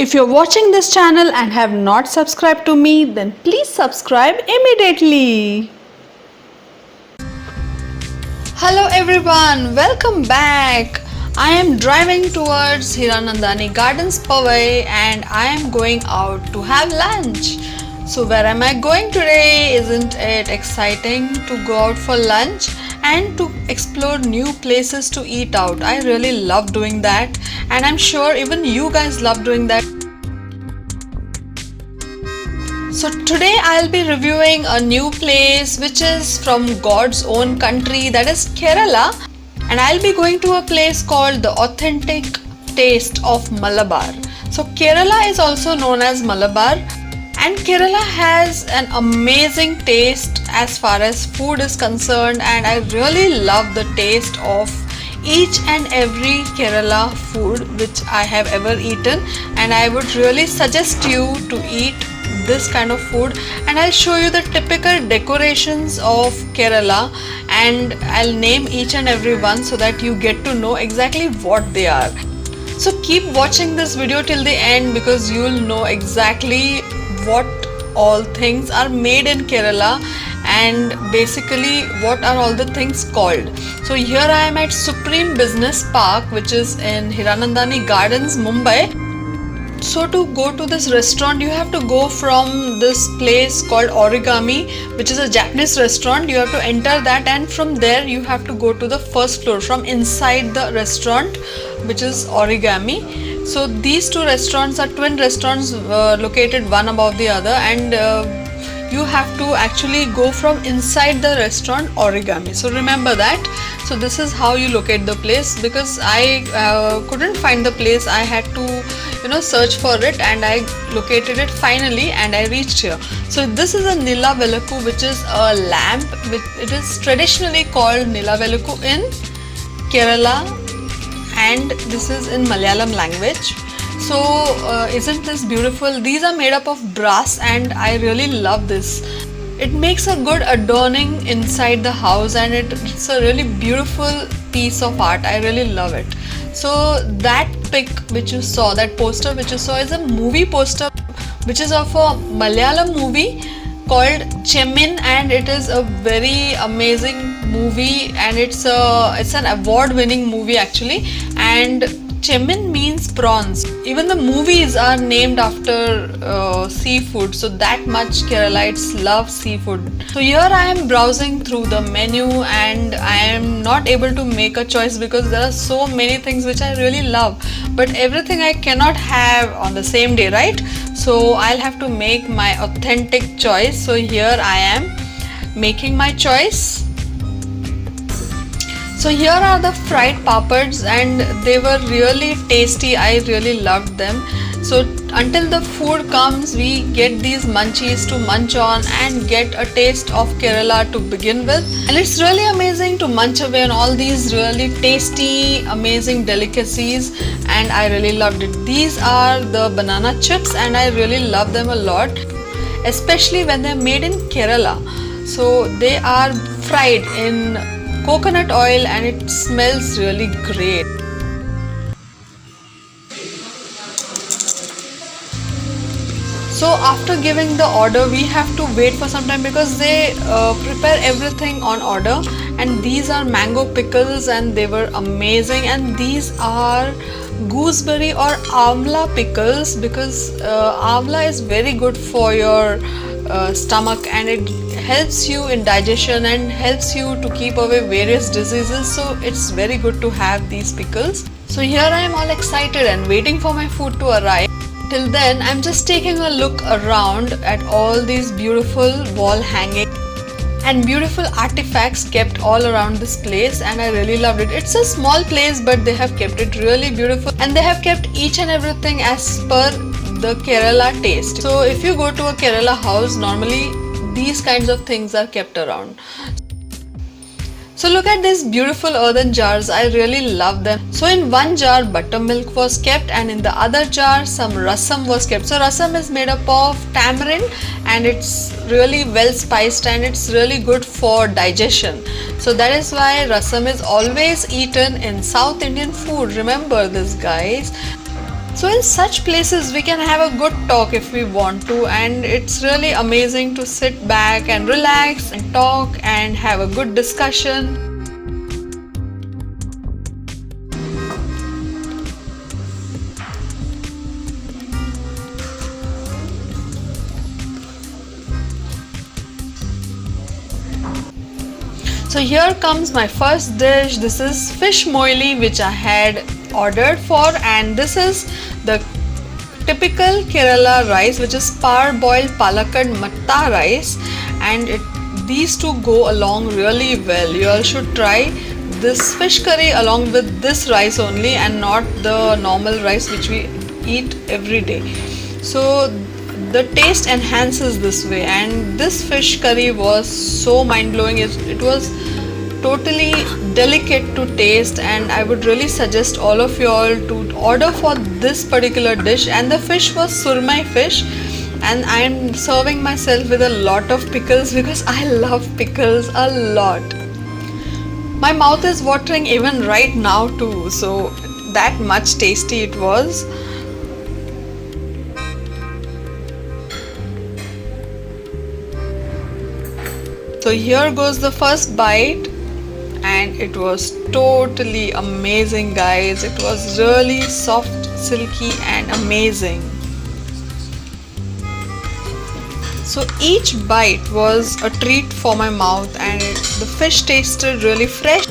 If you're watching this channel and have not subscribed to me, then please subscribe immediately. Hello everyone, welcome back. I am driving towards Hiranandani Gardens Powai and I am going out to have lunch. So where am I going today? Isn't it exciting to go out for lunch and to explore new places to eat out? I really love doing that and I'm sure even you guys love doing that. So today I'll be reviewing a new place which is from God's own country, that is Kerala, and I'll be going to a place called the Authentic Taste of Malabar. So Kerala is also known as Malabar and Kerala has an amazing taste as far as food is concerned, and I really love the taste of each and every Kerala food which I have ever eaten, and I would really suggest you to eat this kind of food. And I'll show you the typical decorations of Kerala and I'll name each and every one so that you get to know exactly what they are. So keep watching this video till the end because you'll know exactly what all things are made in Kerala and basically what are all the things called. So here I am at Supreme Business Park, which is in Hiranandani Gardens, Mumbai. So to go to this restaurant, you have to go from this place called Origami, which is a Japanese restaurant. You have to enter that, and from there you have to go to the first floor from inside the restaurant, which is Origami. So these two restaurants are twin restaurants located one above the other, and you have to actually go from inside the restaurant Origami. So remember that. So this is how you locate the place, because I couldn't find the place. I had to search for it and I located it finally and I reached here. So this is a Nila Velakku, which is a lamp. It is traditionally called Nila Velakku in Kerala and this is in Malayalam language. So isn't this beautiful? These are made up of brass and I really love this. It makes a good adorning inside the house and it's a really beautiful piece of art. I really love it. So that pic which you saw, that poster which you saw, is a movie poster which is of a Malayalam movie called Chemin, and it is a very amazing movie and it's an award-winning movie actually. And Chemin means prawns. Even the movies are named after seafood, so that much Keralites love seafood. So here I am browsing through the menu and I am not able to make a choice because there are so many things which I really love, but everything I cannot have on the same day, right? So I'll have to make my authentic choice. So here I am making my choice. So here are the fried papads and they were really tasty. I really loved them. So until the food comes, we get these munchies to munch on and get a taste of Kerala to begin with. And it's really amazing to munch away on all these really tasty, amazing delicacies, and I really loved it. These are the banana chips and I really love them a lot, especially when they're made in Kerala. So they are fried in coconut oil and it smells really great. So after giving the order, we have to wait for some time because they prepare everything on order, and these are mango pickles and they were amazing, and these are gooseberry or amla pickles because amla is very good for your stomach and it helps you in digestion and helps you to keep away various diseases, so it's very good to have these pickles. So here I am all excited and waiting for my food to arrive. Till then I'm just taking a look around at all these beautiful wall hanging and beautiful artifacts kept all around this place, and I really loved it. It's a small place but they have kept it really beautiful and they have kept each and everything as per the Kerala taste. So if you go to a Kerala house, normally these kinds of things are kept around. So look at these beautiful earthen jars. I really love them. So in one jar buttermilk was kept and in the other jar some rasam was kept. So rasam is made up of tamarind and it's really well spiced and it's really good for digestion. So that is why rasam is always eaten in South Indian food. Remember this, guys. So in such places we can have a good talk if we want to, and it's really amazing to sit back and relax and talk and have a good discussion. So here comes my first dish. This is fish moili which I had ordered for, and this is the typical Kerala rice, which is parboiled Palakkad matta rice, and these two go along really well. You all should try this fish curry along with this rice only, and not the normal rice which we eat every day. So the taste enhances this way, and this fish curry was so mind-blowing. It was totally delicate to taste, and I would really suggest all of you all to order for this particular dish. And the fish was surmai fish, and I am serving myself with a lot of pickles because I love pickles a lot. My mouth is watering even right now too, so that much tasty it was. So here goes the first bite, and it was totally amazing, guys. It was really soft, silky and amazing. So each bite was a treat for my mouth, and the fish tasted really fresh.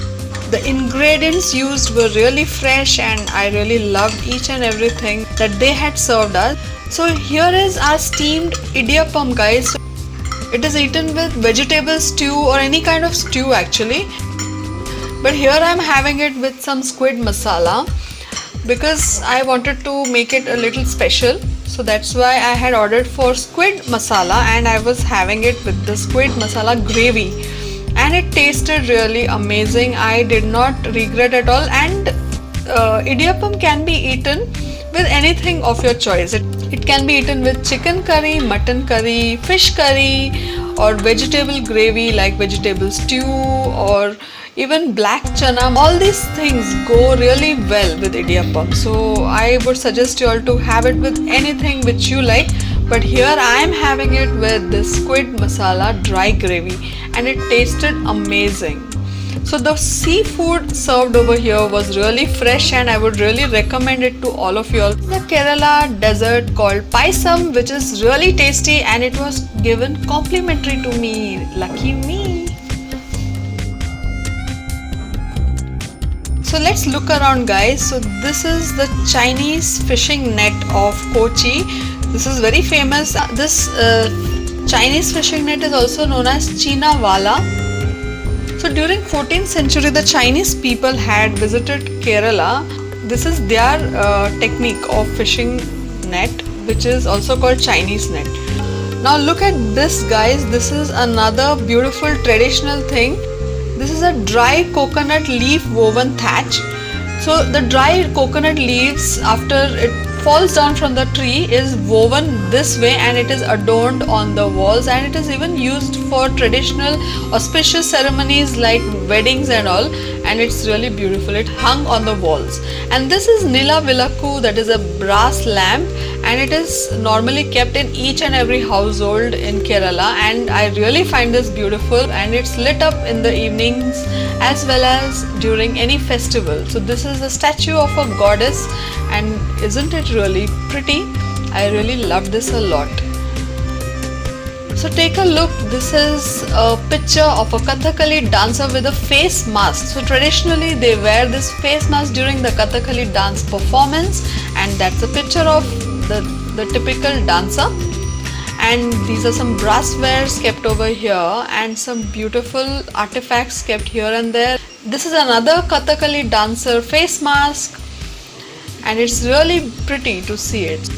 The ingredients used were really fresh, and I really loved each and everything that they had served us. So here is our steamed idiyappam, guys. It is eaten with vegetable stew or any kind of stew actually. But here I am having it with some squid masala because I wanted to make it a little special. So that's why I had ordered for squid masala, and I was having it with the squid masala gravy. And it tasted really amazing. I did not regret at all. And idiyappam can be eaten with anything of your choice. It can be eaten with chicken curry, mutton curry, fish curry, or vegetable gravy like vegetable stew, or even black chana. All these things go really well with idiyappam. So I would suggest you all to have it with anything which you like. But here I am having it with this squid masala dry gravy, and it tasted amazing. So the seafood served over here was really fresh, and I would really recommend it to all of you all. The Kerala dessert called paisam, which is really tasty, and it was given complimentary to me. Lucky me. So let's look around, guys. So this is the Chinese fishing net of Kochi. This is very famous. This Chinese fishing net is also known as China Wala. So during 14th century, the Chinese people had visited Kerala. This is their technique of fishing net, which is also called Chinese net. Now look at this, guys. This is another beautiful traditional thing. This is a dry coconut leaf woven thatch. So the dry coconut leaves, after it falls down from the tree, is woven this way, and it is adorned on the walls, and it is even used for traditional auspicious ceremonies like weddings and all, and it's really beautiful. It hung on the walls. And this is Nila Vilaku, that is a brass lamp, and it is normally kept in each and every household in Kerala, and I really find this beautiful, and it's lit up in the evenings as well as during any festival. So this is a statue of a goddess, and isn't it really pretty? I really love this a lot. So take a look. This is a picture of a Kathakali dancer with a face mask. So traditionally they wear this face mask during the Kathakali dance performance, and that's a picture of the typical dancer. And these are some brasswares kept over here, and some beautiful artifacts kept here and there. This is another Kathakali dancer face mask, and it's really pretty to see it.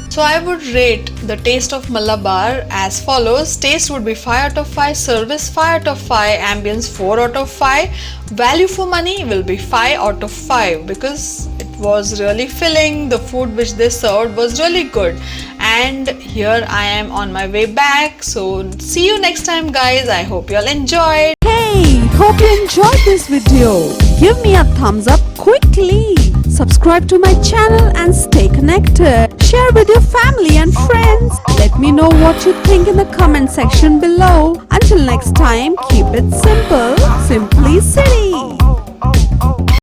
So I would rate the taste of Malabar as follows. Taste would be 5 out of 5, service 5 out of 5, ambience 4 out of 5, value for money will be 5 out of 5 because it was really filling. The food which they served was really good, and here I am on my way back. So see you next time, guys. I hope you all enjoyed. Hey! hope you enjoyed this video. Give me a thumbs up quickly. Subscribe to my channel and stay connected. Share with your family and friends. Let me know what you think in the comment section below. Until next time, keep it simple, simply city.